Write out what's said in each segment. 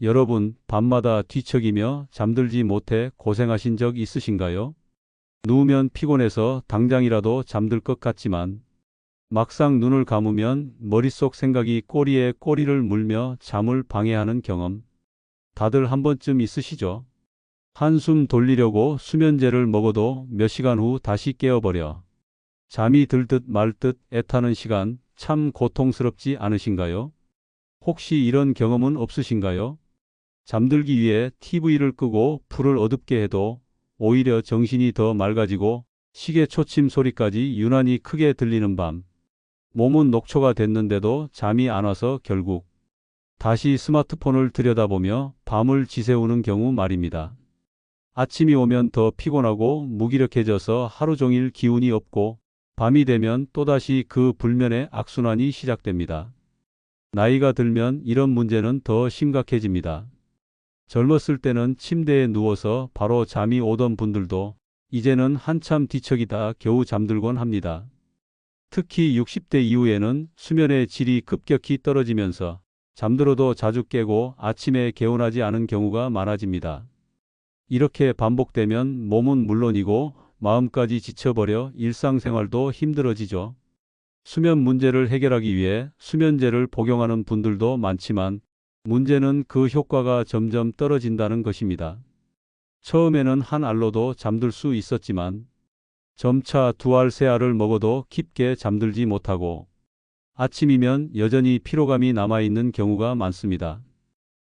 여러분, 밤마다 뒤척이며 잠들지 못해 고생하신 적 있으신가요? 누우면 피곤해서 당장이라도 잠들 것 같지만 막상 눈을 감으면 머릿속 생각이 꼬리에 꼬리를 물며 잠을 방해하는 경험 다들 한 번쯤 있으시죠? 한숨 돌리려고 수면제를 먹어도 몇 시간 후 다시 깨어버려 잠이 들 듯 말 듯 애타는 시간 참 고통스럽지 않으신가요? 혹시 이런 경험은 없으신가요? 잠들기 위해 TV를 끄고 불을 어둡게 해도 오히려 정신이 더 맑아지고 시계 초침 소리까지 유난히 크게 들리는 밤. 몸은 녹초가 됐는데도 잠이 안 와서 결국 다시 스마트폰을 들여다보며 밤을 지새우는 경우 말입니다. 아침이 오면 더 피곤하고 무기력해져서 하루 종일 기운이 없고 밤이 되면 또다시 그 불면의 악순환이 시작됩니다. 나이가 들면 이런 문제는 더 심각해집니다. 젊었을 때는 침대에 누워서 바로 잠이 오던 분들도 이제는 한참 뒤척이다 겨우 잠들곤 합니다. 특히 60대 이후에는 수면의 질이 급격히 떨어지면서 잠들어도 자주 깨고 아침에 개운하지 않은 경우가 많아집니다. 이렇게 반복되면 몸은 물론이고 마음까지 지쳐버려 일상생활도 힘들어지죠. 수면 문제를 해결하기 위해 수면제를 복용하는 분들도 많지만 문제는 그 효과가 점점 떨어진다는 것입니다. 처음에는 한 알로도 잠들 수 있었지만 점차 두 알, 세 알을 먹어도 깊게 잠들지 못하고 아침이면 여전히 피로감이 남아있는 경우가 많습니다.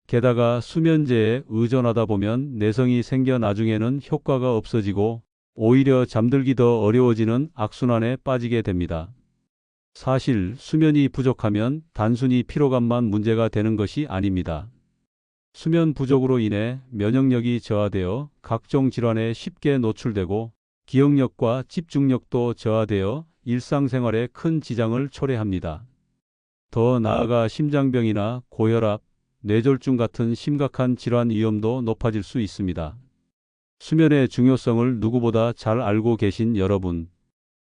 게다가 수면제에 의존하다 보면 내성이 생겨 나중에는 효과가 없어지고 오히려 잠들기 더 어려워지는 악순환에 빠지게 됩니다. 사실 수면이 부족하면 단순히 피로감만 문제가 되는 것이 아닙니다. 수면 부족으로 인해 면역력이 저하되어 각종 질환에 쉽게 노출되고 기억력과 집중력도 저하되어 일상생활에 큰 지장을 초래합니다. 더 나아가 심장병이나 고혈압, 뇌졸중 같은 심각한 질환 위험도 높아질 수 있습니다. 수면의 중요성을 누구보다 잘 알고 계신 여러분,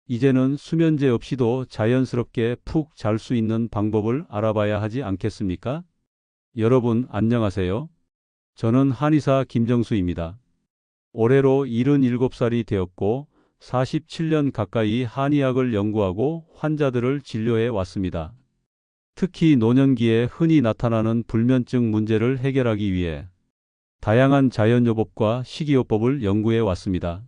이제는 수면제 없이도 자연스럽게 푹 잘 수 있는 방법을 알아봐야 하지 않겠습니까? 여러분 안녕하세요. 저는 한의사 김정수입니다. 올해로 77살이 되었고 47년 가까이 한의학을 연구하고 환자들을 진료해 왔습니다. 특히 노년기에 흔히 나타나는 불면증 문제를 해결하기 위해 다양한 자연요법과 식이요법을 연구해 왔습니다.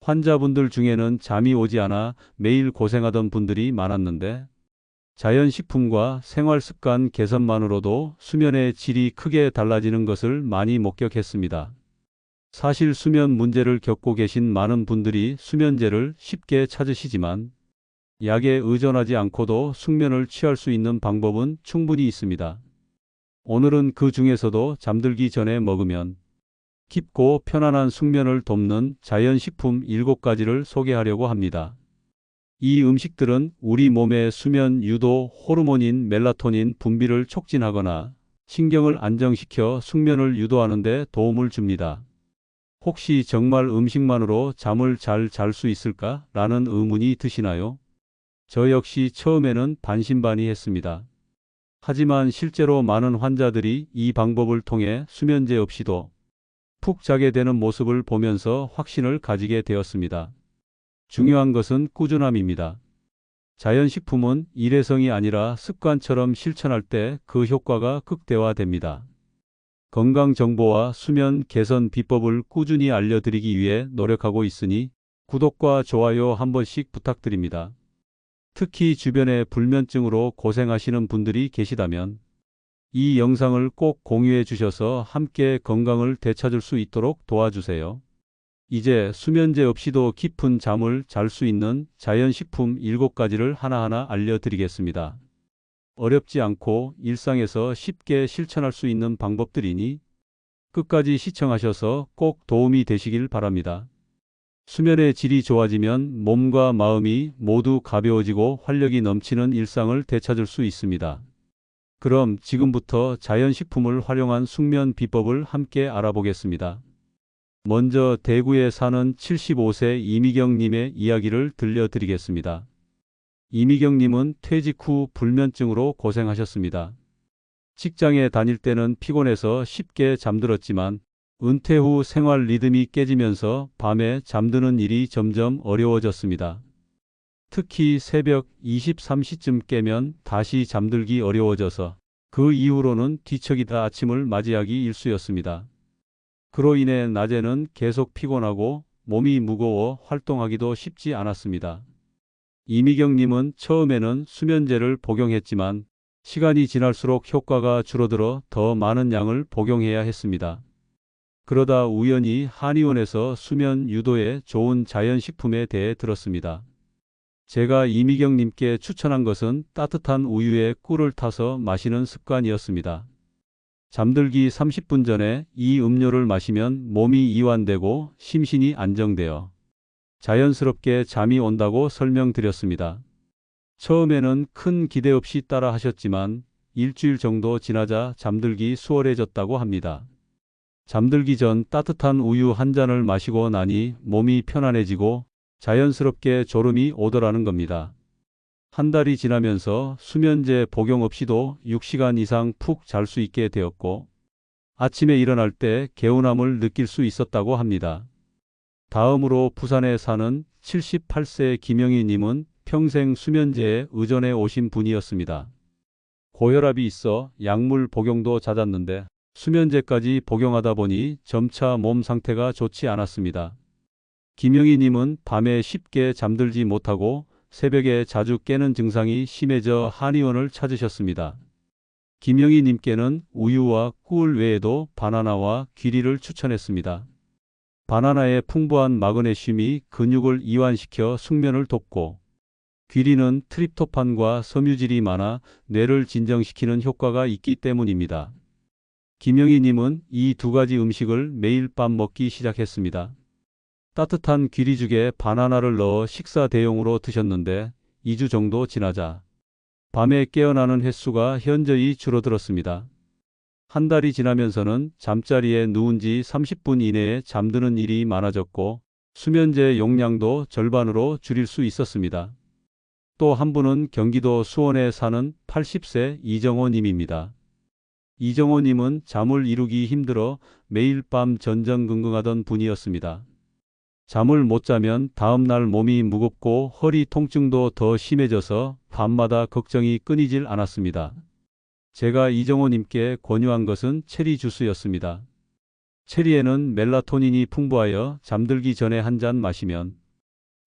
환자분들 중에는 잠이 오지 않아 매일 고생하던 분들이 많았는데 자연식품과 생활습관 개선만으로도 수면의 질이 크게 달라지는 것을 많이 목격했습니다. 사실 수면 문제를 겪고 계신 많은 분들이 수면제를 쉽게 찾으시지만 약에 의존하지 않고도 숙면을 취할 수 있는 방법은 충분히 있습니다. 오늘은 그 중에서도 잠들기 전에 먹으면 깊고 편안한 숙면을 돕는 자연식품 7가지를 소개하려고 합니다. 이 음식들은 우리 몸의 수면 유도 호르몬인 멜라토닌 분비를 촉진하거나 신경을 안정시켜 숙면을 유도하는 데 도움을 줍니다. 혹시 정말 음식만으로 잠을 잘 잘 수 있을까? 라는 의문이 드시나요? 저 역시 처음에는 반신반의했습니다. 하지만 실제로 많은 환자들이 이 방법을 통해 수면제 없이도 푹 자게 되는 모습을 보면서 확신을 가지게 되었습니다. 중요한 것은 꾸준함입니다. 자연식품은 일회성이 아니라 습관처럼 실천할 때 그 효과가 극대화됩니다. 건강 정보와 수면 개선 비법을 꾸준히 알려드리기 위해 노력하고 있으니 구독과 좋아요 한 번씩 부탁드립니다. 특히 주변에 불면증으로 고생하시는 분들이 계시다면 이 영상을 꼭 공유해 주셔서 함께 건강을 되찾을 수 있도록 도와주세요. 이제 수면제 없이도 깊은 잠을 잘 수 있는 자연식품 7가지를 하나하나 알려드리겠습니다. 어렵지 않고 일상에서 쉽게 실천할 수 있는 방법들이니 끝까지 시청하셔서 꼭 도움이 되시길 바랍니다. 수면의 질이 좋아지면 몸과 마음이 모두 가벼워지고 활력이 넘치는 일상을 되찾을 수 있습니다. 그럼 지금부터 자연식품을 활용한 숙면 비법을 함께 알아보겠습니다. 먼저 대구에 사는 75세 이미경님의 이야기를 들려드리겠습니다. 이미경님은 퇴직 후 불면증으로 고생하셨습니다. 직장에 다닐 때는 피곤해서 쉽게 잠들었지만 은퇴 후 생활 리듬이 깨지면서 밤에 잠드는 일이 점점 어려워졌습니다. 특히 새벽 23시쯤 깨면 다시 잠들기 어려워져서 그 이후로는 뒤척이다 아침을 맞이하기 일쑤였습니다. 그로 인해 낮에는 계속 피곤하고 몸이 무거워 활동하기도 쉽지 않았습니다. 이미경님은 처음에는 수면제를 복용했지만 시간이 지날수록 효과가 줄어들어 더 많은 양을 복용해야 했습니다. 그러다 우연히 한의원에서 수면 유도에 좋은 자연식품에 대해 들었습니다. 제가 이미경님께 추천한 것은 따뜻한 우유에 꿀을 타서 마시는 습관이었습니다. 잠들기 30분 전에 이 음료를 마시면 몸이 이완되고 심신이 안정되어 자연스럽게 잠이 온다고 설명드렸습니다. 처음에는 큰 기대 없이 따라 하셨지만 일주일 정도 지나자 잠들기 수월해졌다고 합니다. 잠들기 전 따뜻한 우유 한 잔을 마시고 나니 몸이 편안해지고 자연스럽게 졸음이 오더라는 겁니다. 한 달이 지나면서 수면제 복용 없이도 6시간 이상 푹 잘 수 있게 되었고 아침에 일어날 때 개운함을 느낄 수 있었다고 합니다. 다음으로 부산에 사는 78세 김영희 님은 평생 수면제에 의존해 오신 분이었습니다. 고혈압이 있어 약물 복용도 잦았는데 수면제까지 복용하다 보니 점차 몸 상태가 좋지 않았습니다. 김영희 님은 밤에 쉽게 잠들지 못하고 새벽에 자주 깨는 증상이 심해져 한의원을 찾으셨습니다. 김영희 님께는 우유와 꿀 외에도 바나나와 귀리를 추천했습니다. 바나나의 풍부한 마그네슘이 근육을 이완시켜 숙면을 돕고 귀리는 트립토판과 섬유질이 많아 뇌를 진정시키는 효과가 있기 때문입니다. 김영희 님은 이 두 가지 음식을 매일 밤 먹기 시작했습니다. 따뜻한 귀리죽에 바나나를 넣어 식사 대용으로 드셨는데 2주 정도 지나자 밤에 깨어나는 횟수가 현저히 줄어들었습니다. 한 달이 지나면서는 잠자리에 누운 지 30분 이내에 잠드는 일이 많아졌고 수면제 용량도 절반으로 줄일 수 있었습니다. 또 한 분은 경기도 수원에 사는 80세 이정호 님입니다. 이정호 님은 잠을 이루기 힘들어 매일 밤 전전긍긍하던 분이었습니다. 잠을 못 자면 다음날 몸이 무겁고 허리 통증도 더 심해져서 밤마다 걱정이 끊이질 않았습니다. 제가 이정호 님께 권유한 것은 체리 주스였습니다. 체리에는 멜라토닌이 풍부하여 잠들기 전에 한 잔 마시면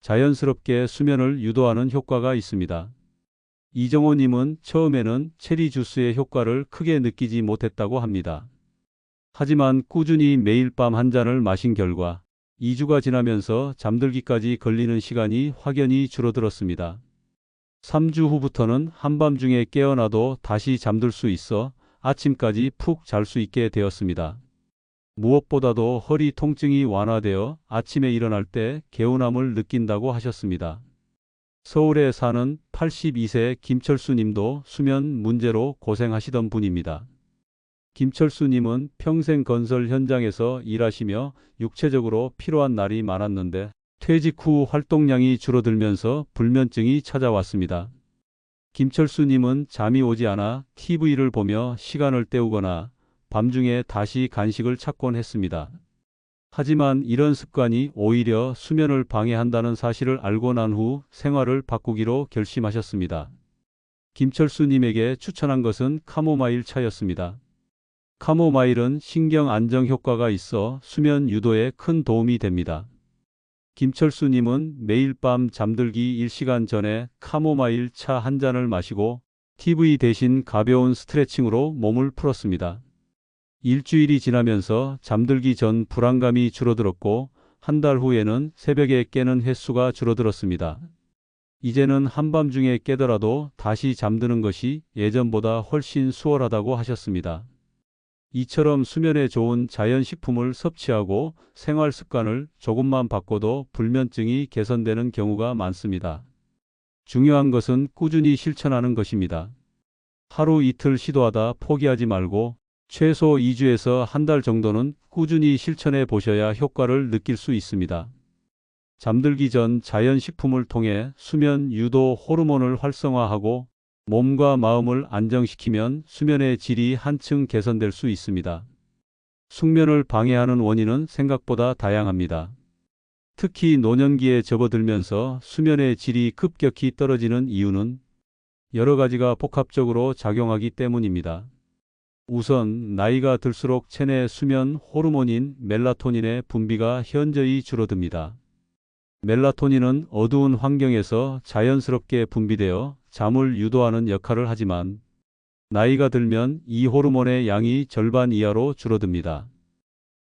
자연스럽게 수면을 유도하는 효과가 있습니다. 이정호 님은 처음에는 체리 주스의 효과를 크게 느끼지 못했다고 합니다. 하지만 꾸준히 매일 밤 한 잔을 마신 결과 2주가 지나면서 잠들기까지 걸리는 시간이 확연히 줄어들었습니다. 3주 후부터는 한밤중에 깨어나도 다시 잠들 수 있어 아침까지 푹 잘 수 있게 되었습니다. 무엇보다도 허리 통증이 완화되어 아침에 일어날 때 개운함을 느낀다고 하셨습니다. 서울에 사는 82세 김철수 님도 수면 문제로 고생하시던 분입니다. 김철수 님은 평생 건설 현장에서 일하시며 육체적으로 피로한 날이 많았는데 퇴직 후 활동량이 줄어들면서 불면증이 찾아왔습니다. 김철수 님은 잠이 오지 않아 TV를 보며 시간을 때우거나 밤중에 다시 간식을 찾곤 했습니다. 하지만 이런 습관이 오히려 수면을 방해한다는 사실을 알고 난 후 생활을 바꾸기로 결심하셨습니다. 김철수 님에게 추천한 것은 카모마일 차였습니다. 카모마일은 신경 안정 효과가 있어 수면 유도에 큰 도움이 됩니다. 김철수 님은 매일 밤 잠들기 1시간 전에 카모마일 차 한 잔을 마시고 TV 대신 가벼운 스트레칭으로 몸을 풀었습니다. 일주일이 지나면서 잠들기 전 불안감이 줄어들었고 한 달 후에는 새벽에 깨는 횟수가 줄어들었습니다. 이제는 한밤중에 깨더라도 다시 잠드는 것이 예전보다 훨씬 수월하다고 하셨습니다. 이처럼 수면에 좋은 자연식품을 섭취하고 생활 습관을 조금만 바꿔도 불면증이 개선되는 경우가 많습니다. 중요한 것은 꾸준히 실천하는 것입니다. 하루 이틀 시도하다 포기하지 말고 최소 2주에서 한 달 정도는 꾸준히 실천해 보셔야 효과를 느낄 수 있습니다. 잠들기 전 자연식품을 통해 수면 유도 호르몬을 활성화하고 몸과 마음을 안정시키면 수면의 질이 한층 개선될 수 있습니다. 숙면을 방해하는 원인은 생각보다 다양합니다. 특히 노년기에 접어들면서 수면의 질이 급격히 떨어지는 이유는 여러 가지가 복합적으로 작용하기 때문입니다. 우선 나이가 들수록 체내 수면 호르몬인 멜라토닌의 분비가 현저히 줄어듭니다. 멜라토닌은 어두운 환경에서 자연스럽게 분비되어 잠을 유도하는 역할을 하지만 나이가 들면 이 호르몬의 양이 절반 이하로 줄어듭니다.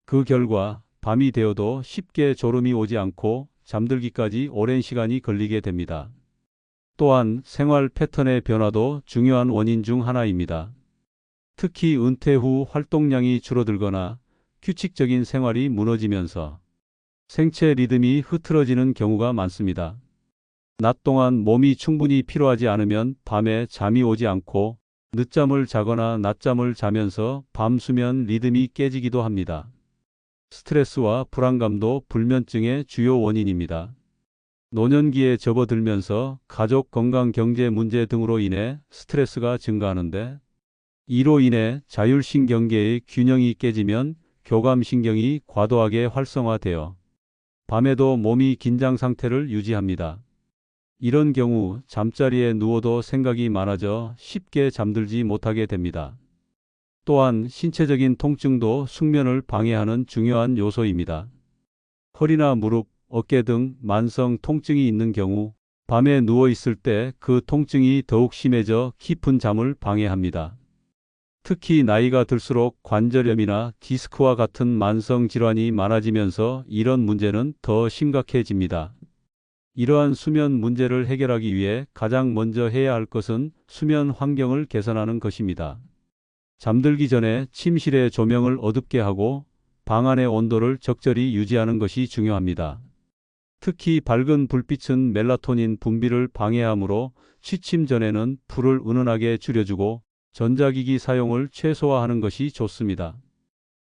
그 결과 밤이 되어도 쉽게 졸음이 오지 않고 잠들기까지 오랜 시간이 걸리게 됩니다. 또한 생활 패턴의 변화도 중요한 원인 중 하나입니다. 특히 은퇴 후 활동량이 줄어들거나 규칙적인 생활이 무너지면서 생체 리듬이 흐트러지는 경우가 많습니다. 낮 동안 몸이 충분히 피로하지 않으면 밤에 잠이 오지 않고 늦잠을 자거나 낮잠을 자면서 밤 수면 리듬이 깨지기도 합니다. 스트레스와 불안감도 불면증의 주요 원인입니다. 노년기에 접어들면서 가족 건강 경제 문제 등으로 인해 스트레스가 증가하는데 이로 인해 자율신경계의 균형이 깨지면 교감신경이 과도하게 활성화되어 밤에도 몸이 긴장 상태를 유지합니다. 이런 경우 잠자리에 누워도 생각이 많아져 쉽게 잠들지 못하게 됩니다. 또한 신체적인 통증도 숙면을 방해하는 중요한 요소입니다. 허리나 무릎, 어깨 등 만성 통증이 있는 경우 밤에 누워 있을 때 그 통증이 더욱 심해져 깊은 잠을 방해합니다. 특히 나이가 들수록 관절염이나 디스크와 같은 만성 질환이 많아지면서 이런 문제는 더 심각해집니다. 이러한 수면 문제를 해결하기 위해 가장 먼저 해야 할 것은 수면 환경을 개선하는 것입니다. 잠들기 전에 침실의 조명을 어둡게 하고 방 안의 온도를 적절히 유지하는 것이 중요합니다. 특히 밝은 불빛은 멜라토닌 분비를 방해하므로 취침 전에는 불을 은은하게 줄여주고 전자기기 사용을 최소화하는 것이 좋습니다.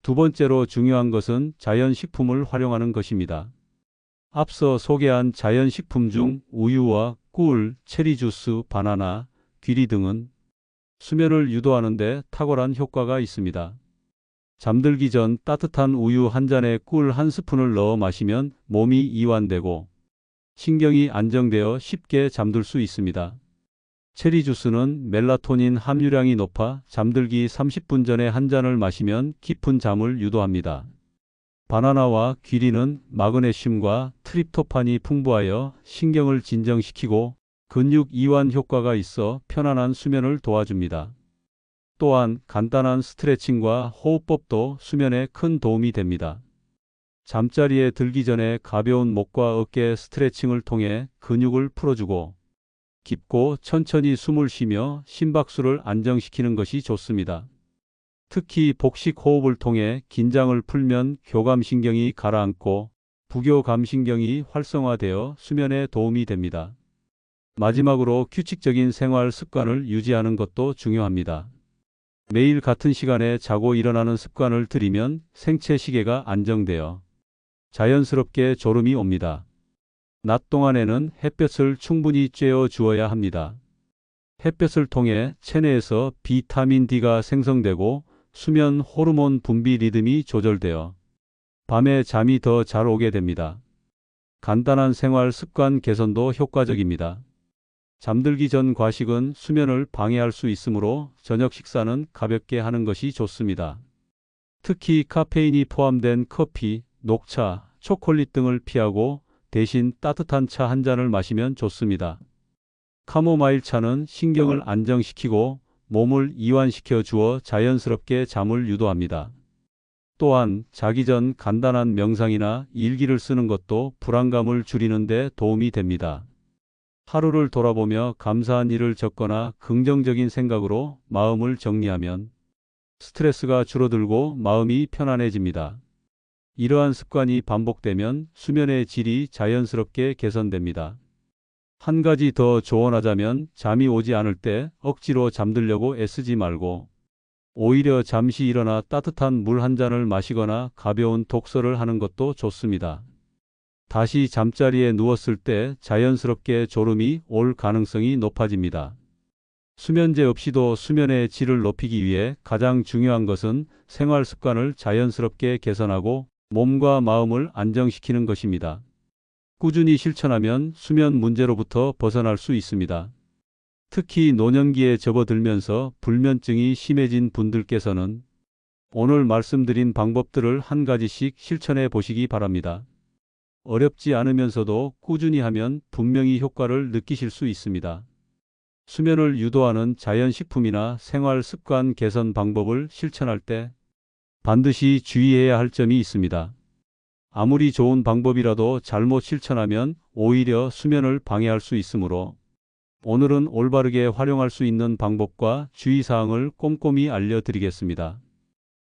두 번째로 중요한 것은 자연식품을 활용하는 것입니다. 앞서 소개한 자연식품 중 우유와 꿀, 체리주스, 바나나, 귀리 등은 수면을 유도하는 데 탁월한 효과가 있습니다. 잠들기 전 따뜻한 우유 한 잔에 꿀 한 스푼을 넣어 마시면 몸이 이완되고 신경이 안정되어 쉽게 잠들 수 있습니다. 체리 주스는 멜라토닌 함유량이 높아 잠들기 30분 전에 한 잔을 마시면 깊은 잠을 유도합니다. 바나나와 귀리는 마그네슘과 트립토판이 풍부하여 신경을 진정시키고 근육 이완 효과가 있어 편안한 수면을 도와줍니다. 또한 간단한 스트레칭과 호흡법도 수면에 큰 도움이 됩니다. 잠자리에 들기 전에 가벼운 목과 어깨 스트레칭을 통해 근육을 풀어주고 깊고 천천히 숨을 쉬며 심박수를 안정시키는 것이 좋습니다. 특히 복식 호흡을 통해 긴장을 풀면 교감신경이 가라앉고 부교감신경이 활성화되어 수면에 도움이 됩니다. 마지막으로 규칙적인 생활 습관을 유지하는 것도 중요합니다. 매일 같은 시간에 자고 일어나는 습관을 들이면 생체 시계가 안정되어 자연스럽게 졸음이 옵니다. 낮 동안에는 햇볕을 충분히 쬐어 주어야 합니다. 햇볕을 통해 체내에서 비타민 D가 생성되고 수면 호르몬 분비 리듬이 조절되어 밤에 잠이 더 잘 오게 됩니다. 간단한 생활 습관 개선도 효과적입니다. 잠들기 전 과식은 수면을 방해할 수 있으므로 저녁 식사는 가볍게 하는 것이 좋습니다. 특히 카페인이 포함된 커피, 녹차, 초콜릿 등을 피하고 대신 따뜻한 차 한 잔을 마시면 좋습니다. 카모마일 차는 신경을 안정시키고 몸을 이완시켜 주어 자연스럽게 잠을 유도합니다. 또한 자기 전 간단한 명상이나 일기를 쓰는 것도 불안감을 줄이는 데 도움이 됩니다. 하루를 돌아보며 감사한 일을 적거나 긍정적인 생각으로 마음을 정리하면 스트레스가 줄어들고 마음이 편안해집니다. 이러한 습관이 반복되면 수면의 질이 자연스럽게 개선됩니다. 한 가지 더 조언하자면 잠이 오지 않을 때 억지로 잠들려고 애쓰지 말고 오히려 잠시 일어나 따뜻한 물 한 잔을 마시거나 가벼운 독서를 하는 것도 좋습니다. 다시 잠자리에 누웠을 때 자연스럽게 졸음이 올 가능성이 높아집니다. 수면제 없이도 수면의 질을 높이기 위해 가장 중요한 것은 생활 습관을 자연스럽게 개선하고 몸과 마음을 안정시키는 것입니다. 꾸준히 실천하면 수면 문제로부터 벗어날 수 있습니다. 특히 노년기에 접어들면서 불면증이 심해진 분들께서는 오늘 말씀드린 방법들을 한 가지씩 실천해 보시기 바랍니다. 어렵지 않으면서도 꾸준히 하면 분명히 효과를 느끼실 수 있습니다. 수면을 유도하는 자연식품이나 생활 습관 개선 방법을 실천할 때 반드시 주의해야 할 점이 있습니다. 아무리 좋은 방법이라도 잘못 실천하면 오히려 수면을 방해할 수 있으므로 오늘은 올바르게 활용할 수 있는 방법과 주의사항을 꼼꼼히 알려드리겠습니다.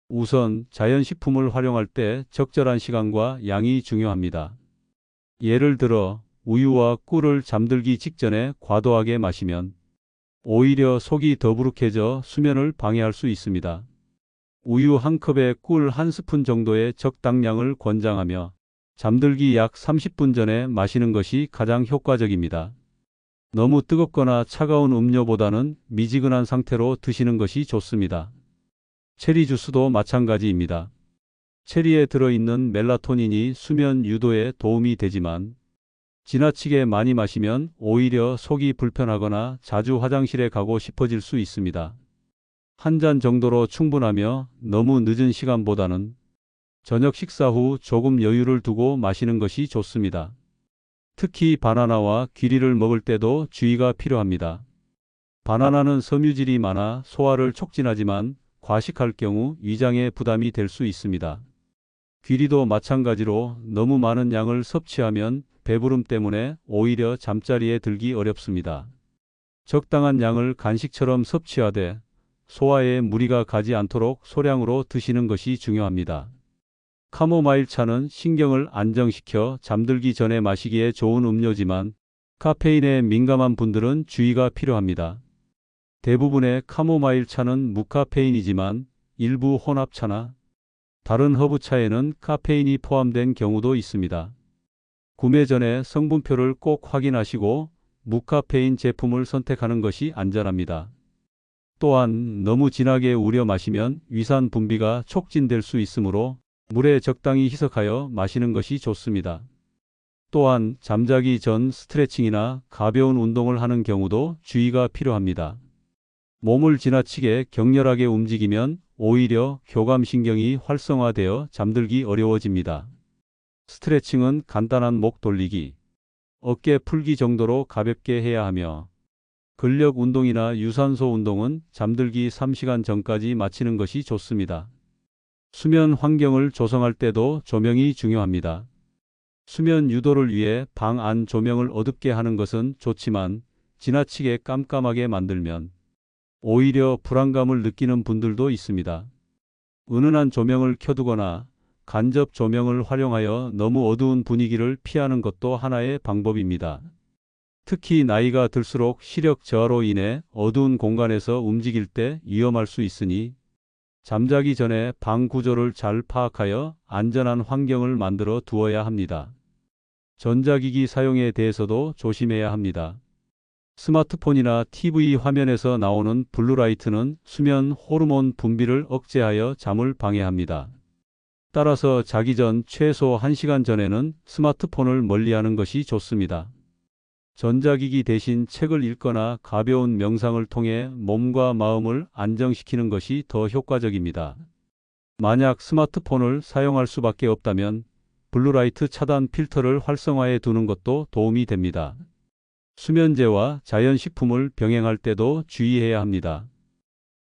우선 자연식품을 활용할 때 적절한 시간과 양이 중요합니다. 예를 들어 우유와 꿀을 잠들기 직전에 과도하게 마시면 오히려 속이 더부룩해져 수면을 방해할 수 있습니다. 우유 한 컵에 꿀 한 스푼 정도의 적당량을 권장하며 잠들기 약 30분 전에 마시는 것이 가장 효과적입니다. 너무 뜨겁거나 차가운 음료보다는 미지근한 상태로 드시는 것이 좋습니다. 체리 주스도 마찬가지입니다. 체리에 들어있는 멜라토닌이 수면 유도에 도움이 되지만 지나치게 많이 마시면 오히려 속이 불편하거나 자주 화장실에 가고 싶어질 수 있습니다. 한 잔 정도로 충분하며 너무 늦은 시간보다는 저녁 식사 후 조금 여유를 두고 마시는 것이 좋습니다. 특히 바나나와 귀리를 먹을 때도 주의가 필요합니다. 바나나는 섬유질이 많아 소화를 촉진하지만 과식할 경우 위장에 부담이 될 수 있습니다. 귀리도 마찬가지로 너무 많은 양을 섭취하면 배부름 때문에 오히려 잠자리에 들기 어렵습니다. 적당한 양을 간식처럼 섭취하되 소화에 무리가 가지 않도록 소량으로 드시는 것이 중요합니다. 카모마일 차는 신경을 안정시켜 잠들기 전에 마시기에 좋은 음료지만 카페인에 민감한 분들은 주의가 필요합니다. 대부분의 카모마일 차는 무카페인이지만 일부 혼합차나 다른 허브차에는 카페인이 포함된 경우도 있습니다. 구매 전에 성분표를 꼭 확인하시고 무카페인 제품을 선택하는 것이 안전합니다. 또한 너무 진하게 우려 마시면 위산 분비가 촉진될 수 있으므로 물에 적당히 희석하여 마시는 것이 좋습니다. 또한 잠자기 전 스트레칭이나 가벼운 운동을 하는 경우도 주의가 필요합니다. 몸을 지나치게 격렬하게 움직이면 오히려 교감신경이 활성화되어 잠들기 어려워집니다. 스트레칭은 간단한 목 돌리기, 어깨 풀기 정도로 가볍게 해야 하며 근력 운동이나 유산소 운동은 잠들기 3시간 전까지 마치는 것이 좋습니다. 수면 환경을 조성할 때도 조명이 중요합니다. 수면 유도를 위해 방 안 조명을 어둡게 하는 것은 좋지만 지나치게 깜깜하게 만들면 오히려 불안감을 느끼는 분들도 있습니다. 은은한 조명을 켜두거나 간접 조명을 활용하여 너무 어두운 분위기를 피하는 것도 하나의 방법입니다. 특히 나이가 들수록 시력 저하로 인해 어두운 공간에서 움직일 때 위험할 수 있으니 잠자기 전에 방 구조를 잘 파악하여 안전한 환경을 만들어 두어야 합니다. 전자기기 사용에 대해서도 조심해야 합니다. 스마트폰이나 TV 화면에서 나오는 블루라이트는 수면 호르몬 분비를 억제하여 잠을 방해합니다. 따라서 자기 전 최소 1시간 전에는 스마트폰을 멀리하는 것이 좋습니다. 전자기기 대신 책을 읽거나 가벼운 명상을 통해 몸과 마음을 안정시키는 것이 더 효과적입니다. 만약 스마트폰을 사용할 수밖에 없다면 블루라이트 차단 필터를 활성화해 두는 것도 도움이 됩니다. 수면제와 자연식품을 병행할 때도 주의해야 합니다.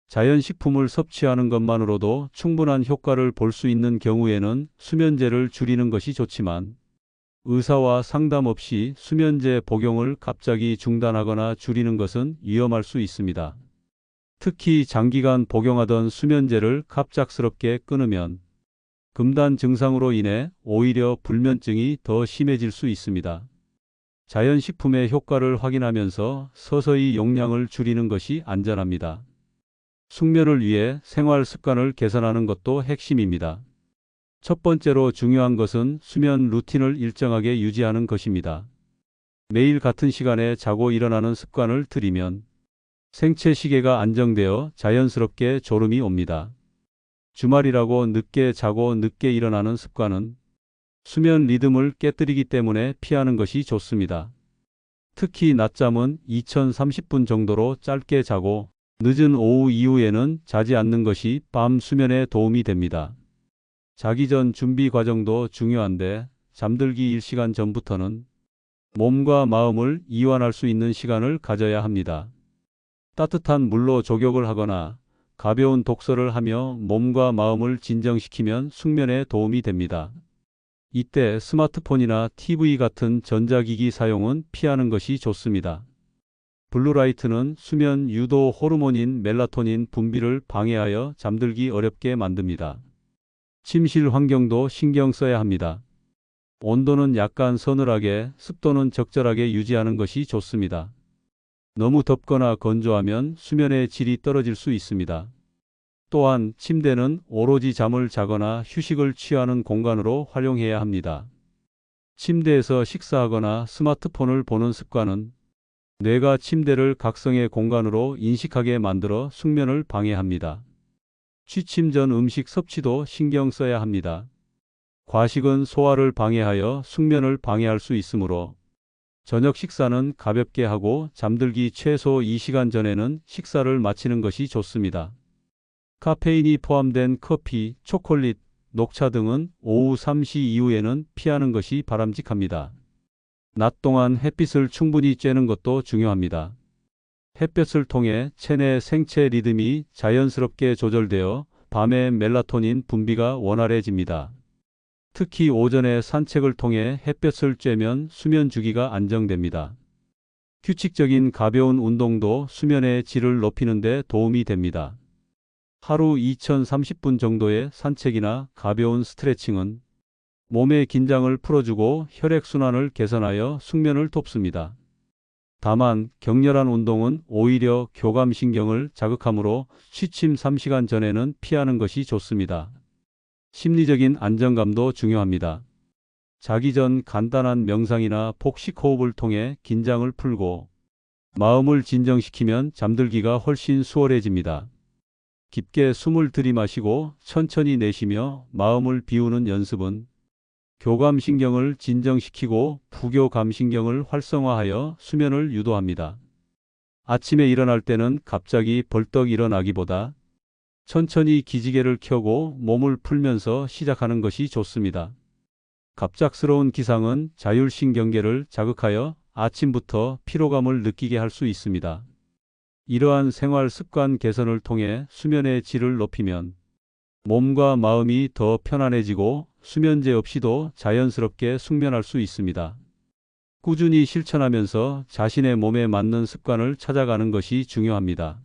자연식품을 섭취하는 것만으로도 충분한 효과를 볼 수 있는 경우에는 수면제를 줄이는 것이 좋지만 의사와 상담 없이 수면제 복용을 갑자기 중단하거나 줄이는 것은 위험할 수 있습니다. 특히 장기간 복용하던 수면제를 갑작스럽게 끊으면 금단 증상으로 인해 오히려 불면증이 더 심해질 수 있습니다. 자연식품의 효과를 확인하면서 서서히 용량을 줄이는 것이 안전합니다. 숙면을 위해 생활 습관을 개선하는 것도 핵심입니다. 첫 번째로 중요한 것은 수면 루틴을 일정하게 유지하는 것입니다. 매일 같은 시간에 자고 일어나는 습관을 들이면 생체 시계가 안정되어 자연스럽게 졸음이 옵니다. 주말이라고 늦게 자고 늦게 일어나는 습관은 수면 리듬을 깨뜨리기 때문에 피하는 것이 좋습니다. 특히 낮잠은 2030분 정도로 짧게 자고 늦은 오후 이후에는 자지 않는 것이 밤 수면에 도움이 됩니다. 자기 전 준비 과정도 중요한데 잠들기 1시간 전부터는 몸과 마음을 이완할 수 있는 시간을 가져야 합니다. 따뜻한 물로 족욕을 하거나 가벼운 독서를 하며 몸과 마음을 진정시키면 숙면에 도움이 됩니다. 이때 스마트폰이나 TV 같은 전자기기 사용은 피하는 것이 좋습니다. 블루라이트는 수면 유도 호르몬인 멜라토닌 분비를 방해하여 잠들기 어렵게 만듭니다. 침실 환경도 신경 써야 합니다. 온도는 약간 서늘하게, 습도는 적절하게 유지하는 것이 좋습니다. 너무 덥거나 건조하면 수면의 질이 떨어질 수 있습니다. 또한 침대는 오로지 잠을 자거나 휴식을 취하는 공간으로 활용해야 합니다. 침대에서 식사하거나 스마트폰을 보는 습관은 뇌가 침대를 각성의 공간으로 인식하게 만들어 숙면을 방해합니다. 취침 전 음식 섭취도 신경 써야 합니다. 과식은 소화를 방해하여 숙면을 방해할 수 있으므로 저녁 식사는 가볍게 하고 잠들기 최소 2시간 전에는 식사를 마치는 것이 좋습니다. 카페인이 포함된 커피, 초콜릿, 녹차 등은 오후 3시 이후에는 피하는 것이 바람직합니다. 낮 동안 햇빛을 충분히 쬐는 것도 중요합니다. 햇볕을 통해 체내 생체 리듬이 자연스럽게 조절되어 밤에 멜라토닌 분비가 원활해집니다. 특히 오전에 산책을 통해 햇볕을 쬐면 수면 주기가 안정됩니다. 규칙적인 가벼운 운동도 수면의 질을 높이는 데 도움이 됩니다. 하루 2030분 정도의 산책이나 가벼운 스트레칭은 몸의 긴장을 풀어주고 혈액순환을 개선하여 숙면을 돕습니다. 다만 격렬한 운동은 오히려 교감신경을 자극하므로 취침 3시간 전에는 피하는 것이 좋습니다. 심리적인 안정감도 중요합니다. 자기 전 간단한 명상이나 복식 호흡을 통해 긴장을 풀고 마음을 진정시키면 잠들기가 훨씬 수월해집니다. 깊게 숨을 들이마시고 천천히 내쉬며 마음을 비우는 연습은 교감신경을 진정시키고 부교감신경을 활성화하여 수면을 유도합니다. 아침에 일어날 때는 갑자기 벌떡 일어나기보다 천천히 기지개를 켜고 몸을 풀면서 시작하는 것이 좋습니다. 갑작스러운 기상은 자율신경계를 자극하여 아침부터 피로감을 느끼게 할 수 있습니다. 이러한 생활 습관 개선을 통해 수면의 질을 높이면 몸과 마음이 더 편안해지고 수면제 없이도 자연스럽게 숙면할 수 있습니다. 꾸준히 실천하면서 자신의 몸에 맞는 습관을 찾아가는 것이 중요합니다.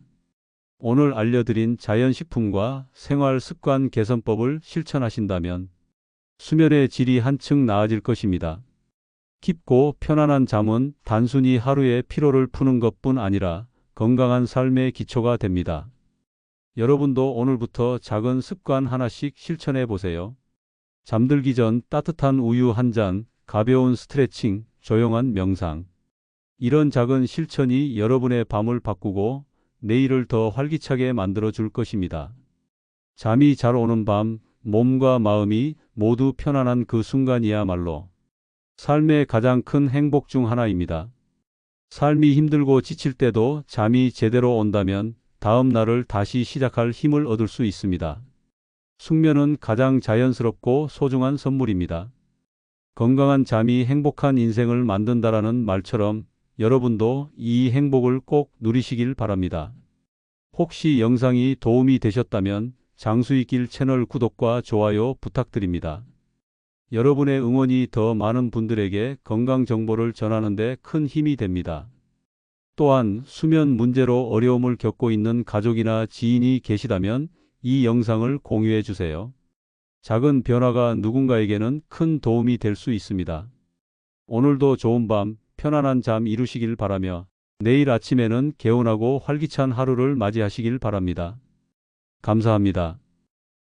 오늘 알려드린 자연식품과 생활 습관 개선법을 실천하신다면 수면의 질이 한층 나아질 것입니다. 깊고 편안한 잠은 단순히 하루의 피로를 푸는 것뿐 아니라 건강한 삶의 기초가 됩니다. 여러분도 오늘부터 작은 습관 하나씩 실천해 보세요. 잠들기 전 따뜻한 우유 한 잔, 가벼운 스트레칭, 조용한 명상. 이런 작은 실천이 여러분의 밤을 바꾸고 내일을 더 활기차게 만들어 줄 것입니다. 잠이 잘 오는 밤, 몸과 마음이 모두 편안한 그 순간이야말로 삶의 가장 큰 행복 중 하나입니다. 삶이 힘들고 지칠 때도 잠이 제대로 온다면 다음 날을 다시 시작할 힘을 얻을 수 있습니다. 숙면은 가장 자연스럽고 소중한 선물입니다. 건강한 잠이 행복한 인생을 만든다라는 말처럼 여러분도 이 행복을 꼭 누리시길 바랍니다. 혹시 영상이 도움이 되셨다면 장수익길 채널 구독과 좋아요 부탁드립니다. 여러분의 응원이 더 많은 분들에게 건강 정보를 전하는 데 큰 힘이 됩니다. 또한 수면 문제로 어려움을 겪고 있는 가족이나 지인이 계시다면 이 영상을 공유해 주세요. 작은 변화가 누군가에게는 큰 도움이 될 수 있습니다. 오늘도 좋은 밤, 편안한 잠 이루시길 바라며 내일 아침에는 개운하고 활기찬 하루를 맞이하시길 바랍니다. 감사합니다.